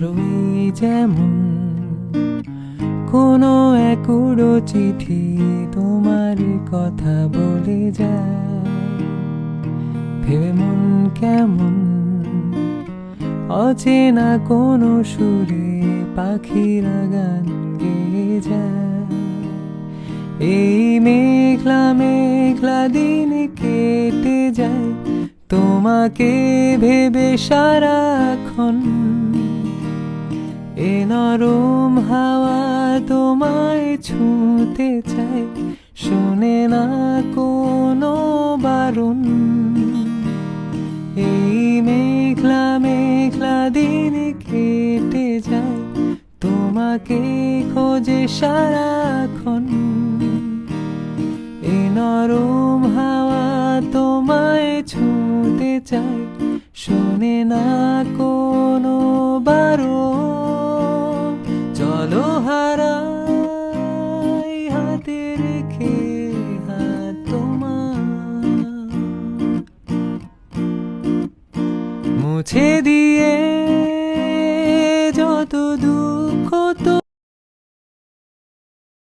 আরোই যেমন কোনো এক উড়ো চিঠি তোমার কথা বলে যায়, ভেবে মন কেমন অচেনা কোনো সুরে পাখিরা গান গেয়ে যায়। এই মেঘলা মেঘলা দিন কেটে যায় তোমাকে ভেবে সারাক্ষণ। এ নরম হাওয়া তোমায় ছুঁতে চায়, শোনে না কোনো বারণ। এই মেঘলা মেঘলা দিন কেটে যায় তোমাকে খোঁজে সারাক্ষণ। এ নরম হাওয়া তোমায় ছুঁতে চায়, শোনে না কোনো বারণ। চলো হারাই হাতে রেখে হাত তোমার, মুছে দি